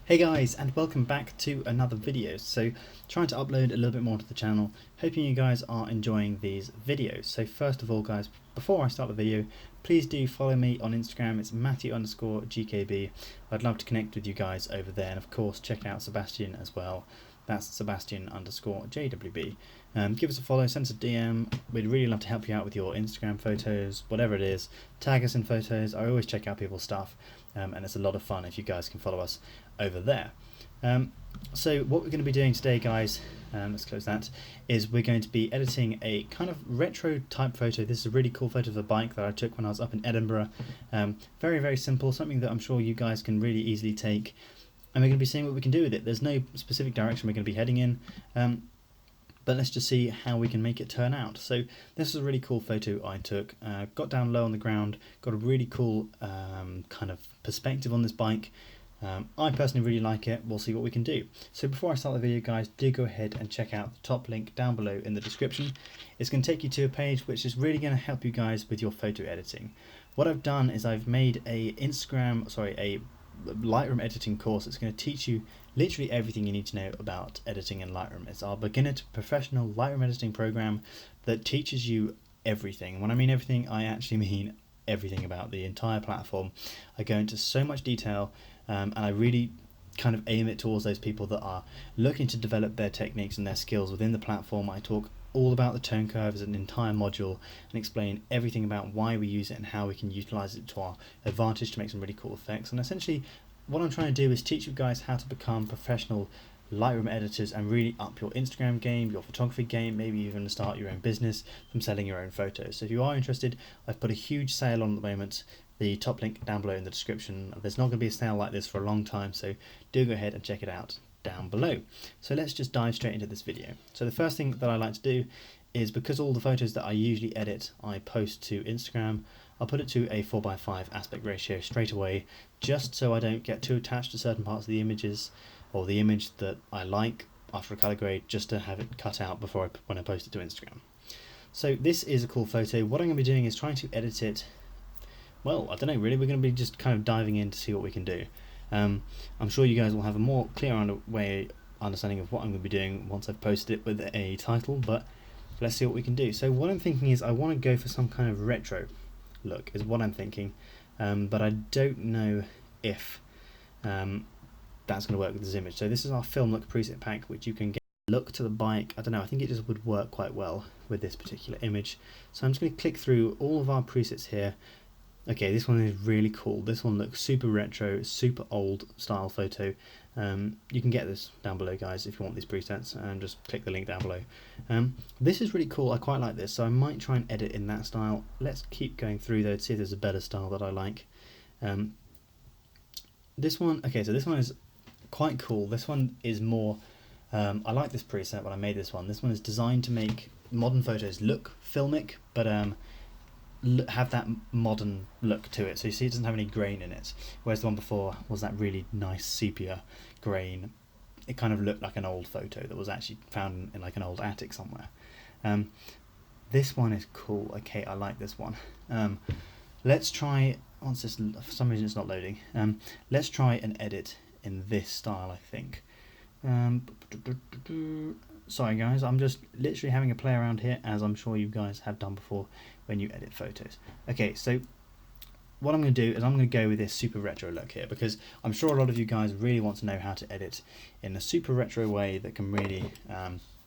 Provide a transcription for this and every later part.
Hey guys, and welcome back to another video. So trying to upload a little bit more to the channel, hoping you guys are enjoying these videos. So first of all guys, before I start the video, please do follow me on Instagram. It's Matthew_GKB. I'd love to connect with you guys over there, and of course check out Sebastian as well. That's Sebastian_JWB. Give us a follow, send us a DM. We'd really love to help you out with your Instagram photos, whatever it is. Tag us in photos. I always check out people's stuff, and it's a lot of fun if you guys can follow us over there. So what we're going to be doing today guys, let's close that, is we're going to be editing a kind of retro type photo. This is a really cool photo of a bike that I took when I was up in Edinburgh. Very simple, something that I'm sure you guys can really easily take, and we're going to be seeing what we can do with it. There's no specific direction we're going to be heading in, but let's just see how we can make it turn out. So this is a really cool photo I took. Got down low on the ground, got a really cool kind of perspective on this bike. I personally really like it. We'll see what we can do. So before I start the video guys, do go ahead and check out the top link down below in the description. It's going to take you to a page which is really going to help you guys with your photo editing. What I've done is I've made a Lightroom editing course. It's going to teach you literally everything you need to know about editing in Lightroom. It's our beginner to professional Lightroom editing program that teaches you everything. When I mean everything, I actually mean everything about the entire platform. I go into so much detail, and I really kind of aim it towards those people that are looking to develop their techniques and their skills within the platform. I talk all about the tone curve as an entire module and explain everything about why we use it and how we can utilize it to our advantage to make some really cool effects. And essentially what I'm trying to do is teach you guys how to become professional Lightroom editors and really up your Instagram game, your photography game, maybe even start your own business from selling your own photos. So if you are interested, I've put a huge sale on at the moment. The top link down below in the description. There's not going to be a sale like this for a long time, so do go ahead and check it out down below. So let's just dive straight into this video. So the first thing that I like to do is, because all the photos that I usually edit I post to Instagram, I'll put it to a 4:5 aspect ratio straight away, just so I don't get too attached to certain parts of the images or the image that I like after a color grade, just to have it cut out before when I post it to Instagram. So this is a cool photo. What I'm going to be doing is trying to edit it. Well, I don't know really, we're going to be just kind of diving in to see what we can do. I'm sure you guys will have a more clear understanding of what I'm going to be doing once I've posted it with a title, but let's see what we can do. So what I'm thinking is I want to go for some kind of retro look is what I'm thinking, but I don't know if that's going to work with this image. So this is our film look preset pack, which you can get. Look to the bike, I don't know, I think it just would work quite well with this particular image. So I'm just going to click through all of our presets here. Okay, this one is really cool. This one looks super retro, super old style photo. You can get this down below guys if you want these presets, and just click the link down below. This is really cool, I quite like this, so I might try and edit in that style. Let's keep going through though to see if there's a better style that I like. This one, okay, so this one is quite cool. This one is more, I like this preset when I made this one. This one is designed to make modern photos look filmic, but have that modern look to it. So you see it doesn't have any grain in it, whereas the one before was that really nice sepia grain. It kind of looked like an old photo that was actually found in like an old attic somewhere. This one is cool. Okay, I like this one. Let's try, once this, for some reason it's not loading, let's try and edit in this style, I think. Sorry guys, I'm just literally having a play around here, as I'm sure you guys have done before when you edit photos. Okay, so what I'm going to do is I'm going to go with this super retro look here, because I'm sure a lot of you guys really want to know how to edit in a super retro way that can really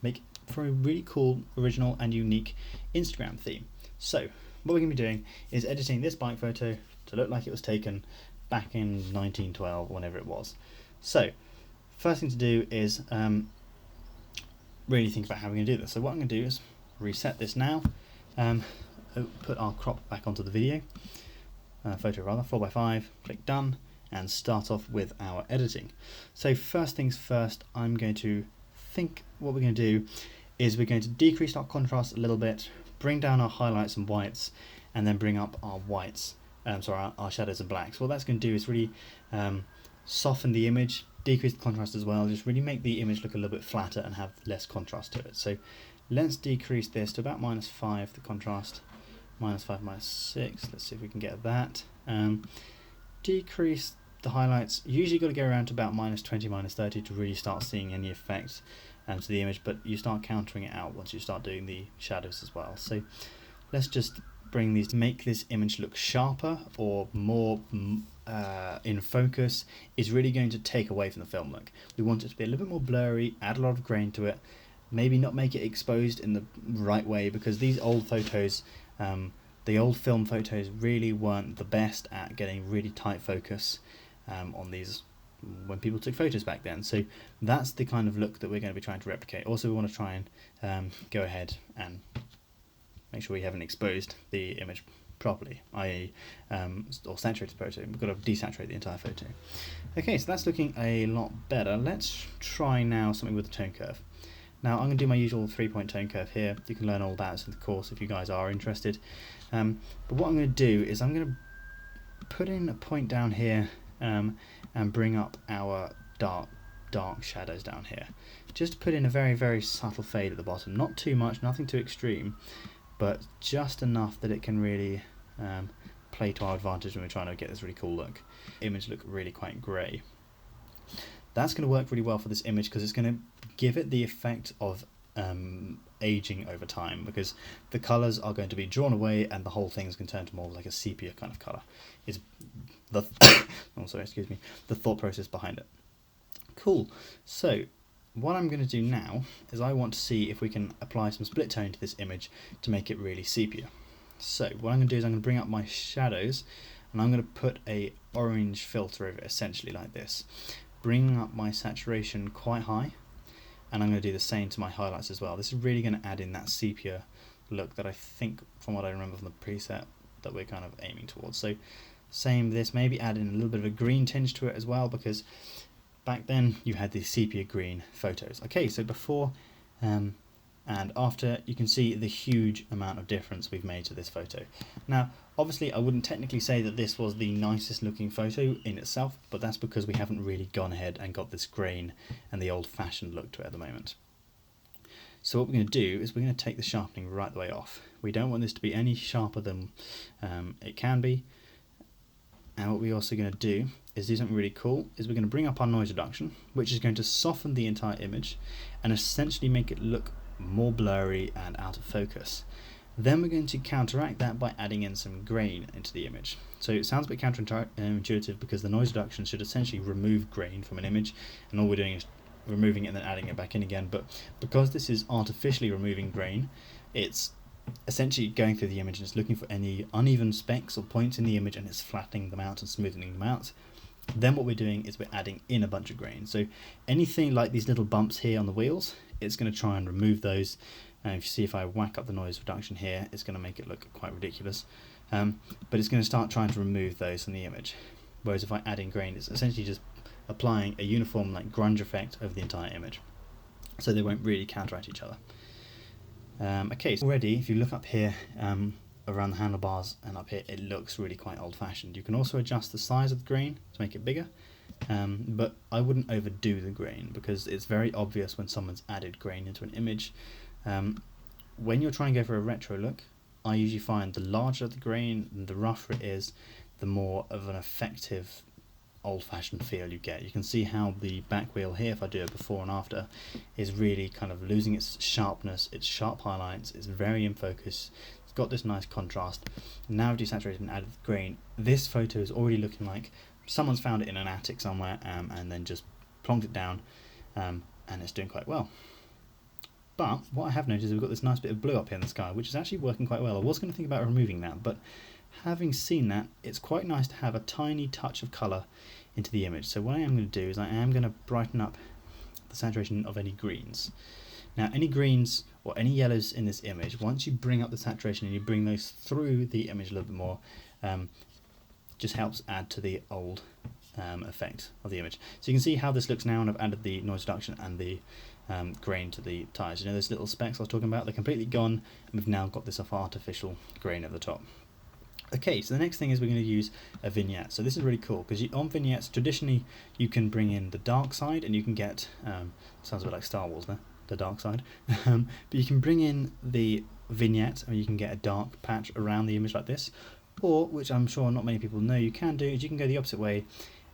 make for a really cool, original and unique Instagram theme. So what we're going to be doing is editing this bike photo to look like it was taken back in 1912, whenever it was. So first thing to do is really think about how we're going to do this. So what I'm going to do is reset this now, put our crop back onto the video, photo rather, 4:5, click done, and start off with our editing. So first things first, I'm going to think what we're going to do is we're going to decrease our contrast a little bit, bring down our highlights and whites, and then bring up our whites, our shadows and blacks. What that's going to do is really soften the image, decrease the contrast as well, just really make the image look a little bit flatter and have less contrast to it. So let's decrease this to about -5, the contrast, -5, -6, let's see if we can get that. Decrease the highlights. Usually got to go around to about -20, -30 to really start seeing any effect to the image, but you start countering it out once you start doing the shadows as well. So let's just bring these to make this image look sharper or more in focus. Is really going to take away from the film look. We want it to be a little bit more blurry, add a lot of grain to it, maybe not make it exposed in the right way, because these old photos, the old film photos really weren't the best at getting really tight focus on these when people took photos back then. So that's the kind of look that we're going to be trying to replicate. Also, we want to try and go ahead and make sure we haven't exposed the image properly, i.e. Or saturated the photo. We've got to desaturate the entire photo. Okay, so that's looking a lot better. Let's try now something with the tone curve. Now I'm going to do my usual 3-point tone curve here. You can learn all about this in the course if you guys are interested. But what I'm going to do is I'm going to put in a point down here and bring up our dark shadows down here. Just put in a very, very subtle fade at the bottom. Not too much, nothing too extreme, but just enough that it can really play to our advantage when we're trying to get this really cool look. Image look really quite grey. That's going to work really well for this image because it's going to give it the effect of aging over time, because the colours are going to be drawn away and the whole thing is going to turn to more like a sepia kind of colour. Is the the thought process behind it. Cool. So what I'm going to do now is I want to see if we can apply some split tone to this image to make it really sepia. So what I'm going to do is I'm going to bring up my shadows and I'm going to put a orange filter over it, essentially like this. Bring up my saturation quite high, and I'm going to do the same to my highlights as well. This is really going to add in that sepia look that I think, from what I remember from the preset, that we're kind of aiming towards. So same this, maybe add in a little bit of a green tinge to it as well, because back then you had these sepia green photos. Okay, so before and after, you can see the huge amount of difference we've made to this photo. Now obviously I wouldn't technically say that this was the nicest looking photo in itself, but that's because we haven't really gone ahead and got this grain and the old-fashioned look to it at the moment. So what we're going to do is we're going to take the sharpening right the way off. We don't want this to be any sharper than it can be. And what we're also going to do is do something really cool, is we're going to bring up our noise reduction, which is going to soften the entire image and essentially make it look more blurry and out of focus. Then we're going to counteract that by adding in some grain into the image. So it sounds a bit counterintuitive because the noise reduction should essentially remove grain from an image, and all we're doing is removing it and then adding it back in again. But because this is artificially removing grain, it's essentially going through the image and it's looking for any uneven specks or points in the image and it's flattening them out and smoothing them out. Then what we're doing is we're adding in a bunch of grain. So anything like these little bumps here on the wheels, it's going to try and remove those. And if you see, if I whack up the noise reduction here, it's going to make it look quite ridiculous. But it's going to start trying to remove those from the image. Whereas if I add in grain, it's essentially just applying a uniform like grunge effect over the entire image. So they won't really counteract each other. Okay, so already if you look up here around the handlebars and up here, it looks really quite old-fashioned. You can also adjust the size of the grain to make it bigger, but I wouldn't overdo the grain because it's very obvious when someone's added grain into an image. When you're trying to go for a retro look, I usually find the larger the grain and the rougher it is, the more of an effective old-fashioned feel you get. You can see how the back wheel here, if I do it before and after, is really kind of losing its sharpness, its sharp highlights, it's very in focus, it's got this nice contrast. Now I've desaturated and added the grain. This photo is already looking like someone's found it in an attic somewhere and then just plonked it down, and it's doing quite well. But what I have noticed is we've got this nice bit of blue up here in the sky, which is actually working quite well. I was going to think about removing that, but having seen that, it's quite nice to have a tiny touch of colour into the image. So what I am going to do is I am going to brighten up the saturation of any greens. Now any greens or any yellows in this image, once you bring up the saturation and you bring those through the image a little bit more, just helps add to the old effect of the image. So you can see how this looks now, and I've added the noise reduction and the grain to the tyres. You know those little specks I was talking about? They're completely gone, and we've now got this artificial grain at the top. Okay, so the next thing is we're going to use a vignette. So this is really cool because on vignettes, traditionally you can bring in the dark side and you can get, sounds a bit like Star Wars there, the dark side, but you can bring in the vignette and you can get a dark patch around the image like this, or, which I'm sure not many people know you can do, is you can go the opposite way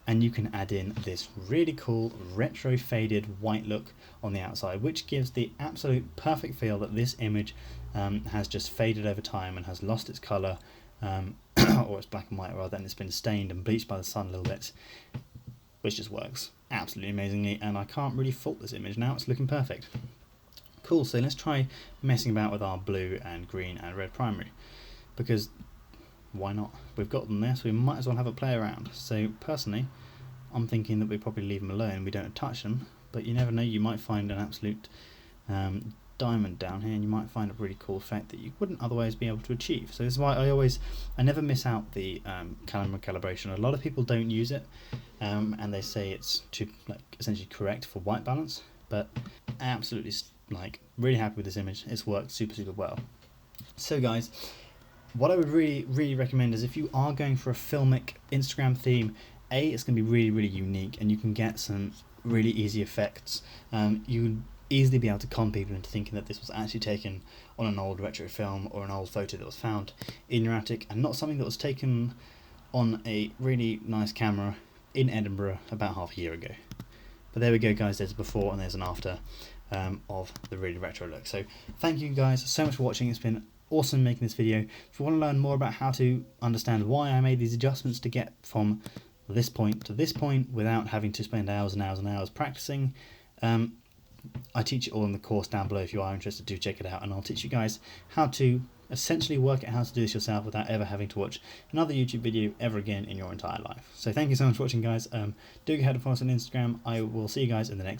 and you can add in this really cool retro faded white look on the outside, which gives the absolute perfect feel that this image has just faded over time and has lost its colour, or it's black and white rather, and it's been stained and bleached by the sun a little bit, which just works absolutely amazingly, and I can't really fault this image now. It's looking perfect. Cool, so let's try messing about with our blue and green and red primary, because why not? We've got them there, so we might as well have a play around. So personally, I'm thinking that we probably leave them alone, we don't touch them, but you never know, you might find an absolute diamond down here, and you might find a really cool effect that you wouldn't otherwise be able to achieve. So this is why I never miss out the camera calibration. A lot of people don't use it, and they say it's to essentially correct for white balance, but absolutely really happy with this image. It's worked super well. So guys, what I would really recommend is, if you are going for a filmic Instagram theme, it's going to be really unique, and you can get some really easy effects. You would easily be able to con people into thinking that this was actually taken on an old retro film or an old photo that was found in your attic, and not something that was taken on a really nice camera in Edinburgh about half a year ago. But there we go guys, there's a before and there's an after of the really retro look. So thank you guys so much for watching. It's been awesome making this video. If you want to learn more about how to understand why I made these adjustments to get from this point to this point without having to spend hours and hours and hours practicing, I teach it all in the course down below. If you are interested, do check it out, and I'll teach you guys how to essentially work out how to do this yourself without ever having to watch another YouTube video ever again in your entire life. So thank you so much for watching guys. Do go ahead and follow us on Instagram. I will see you guys in the next